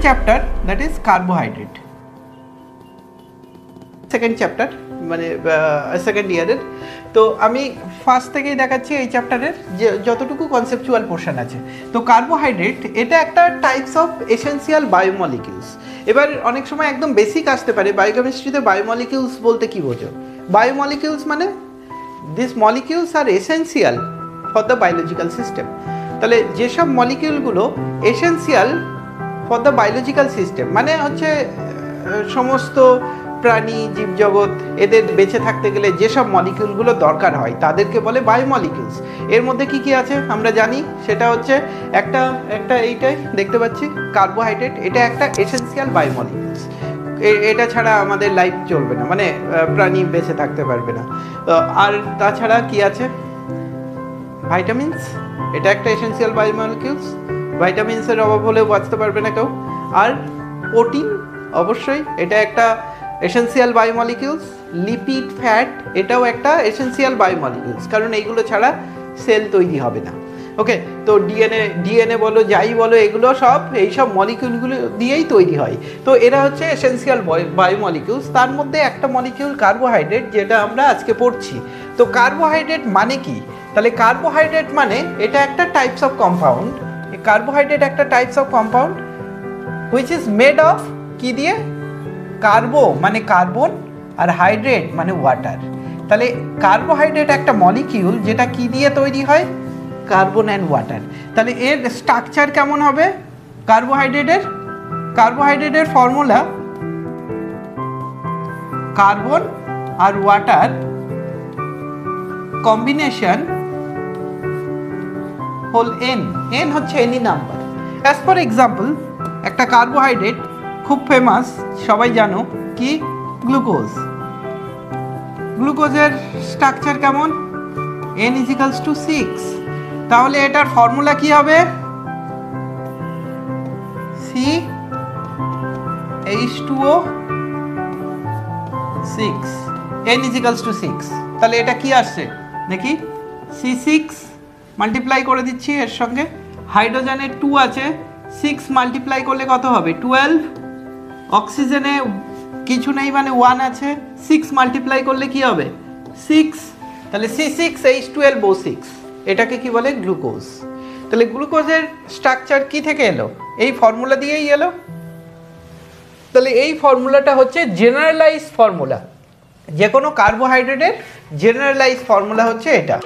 Chapter that is carbohydrate, second chapter মানে second ইয়ারের। তো আমি ফার্স্ট থেকেই দেখাচ্ছি এই চ্যাপ্টারের যে যতটুকু কনসেপচুয়াল পোর্শন আছে। তো কার্বোহাইড্রেট এটা একটা টাইপস অফ এসেন্সিয়াল বায়োমলিকিউলস। এবার অনেক সময় একদম বেসিক আসতে পারে, বায়োকেমিস্ট্রিতে বায়োমলিকিউলস বলতে কি বোঝো? বায়োমলিকিউলস মানে this molecules are essential for the biological system. তাহলে যেসব মলিকিউলগুলো essential for the biological system মানে হচ্ছে সমস্ত প্রাণী জীবজগৎ এদের বেঁচে থাকতে গেলে যেসব মলিকিউলগুলো দরকার হয় তাদেরকে বলে বায়োমলিকিউলস। এর মধ্যে কি কি আছে আমরা জানি, সেটা হচ্ছে একটা এইটাই দেখতে পাচ্ছি কার্বোহাইড্রেট, এটা একটা এসেন্সিয়াল বায়োমলিকিউলস। এটা ছাড়া আমাদের লাইফ চলবে না, মানে প্রাণী বেঁচে থাকতে পারবে না। আর তাছাড়া কি আছে, ভাইটামিনস, এটা একটা এসেন্সিয়াল বায়োমলিকিউলস, ভাইটামিনসের অভাব হলেও বাঁচতে পারবে না কেউ। আর প্রোটিন অবশ্যই এটা একটা এসেন্সিয়াল বায়োমলিকিউলস। লিপিড, ফ্যাট এটাও একটা এসেন্সিয়াল বায়োমলিকিউলস, কারণ এইগুলো ছাড়া সেল তৈরি হবে না। ওকে, তো ডিএনএ বলো যাই বলো এগুলো সব এইসব মলিকিউলগুলো দিয়েই তৈরি হয়। তো এরা হচ্ছে এসেন্সিয়াল বায়োমলিকিউলস। তার মধ্যে একটা মলিকিউল কার্বোহাইড্রেট, যেটা আমরা আজকে পড়ছি। তো কার্বোহাইড্রেট মানে কি? তাহলে কার্বোহাইড্রেট মানে এটা একটা টাইপস অফ কম্পাউন্ড। কার্বোহাইড্রেট একটা types of compound which is made of কি দিয়ে? কার্বো মানে কার্বন আর হাইড্রেট মানে ওয়াটার। তাহলে কার্বোহাইড্রেট একটা মলিকিউল যেটা কি দিয়ে তৈরি হয়? Carbon and water. তাহলে এর স্ট্রাকচার কেমন হবে কার্বোহাইড্রেটের ফর্মুলা কার্বন আর ওয়াটার কম্বিনেশন হোল n হচ্ছে any number. As for example একটা কার্বোহাইড্রেট খুব ফেমাস, সবাই জানো কি? গ্লুকোজের স্ট্রাকচার কেমন? n = 6। তাহলে এটার ফর্মুলা কি হবে? CH2O 6, n = 6। তাহলে এটা কি আসছে দেখি, C6 মাল্টিপ্লাই করে দিচ্ছি, এর সঙ্গে হাইড্রোজেনের 2 আছে, 6 মাল্টিপ্লাই করলে কত হবে? 12। অক্সিজেনে কিছু নেই মানে 1 আছে, 6 মাল্টিপ্লাই করলে কি হবে? 6। তাহলে C6H12O6, এটাকে কি বলে? গ্লুকোজ। তাহলে গ্লুকোজের স্ট্রাকচার কি থেকে এলো? এই ফর্মুলা দিয়েই এলো। তাহলে এই ফর্মুলাটা হচ্ছে জেনারেলাইজ ফর্মুলা, যে কোনো কার্বোহাইড্রেটের জেনারেলাইজ ফর্মুলা হচ্ছে এটা।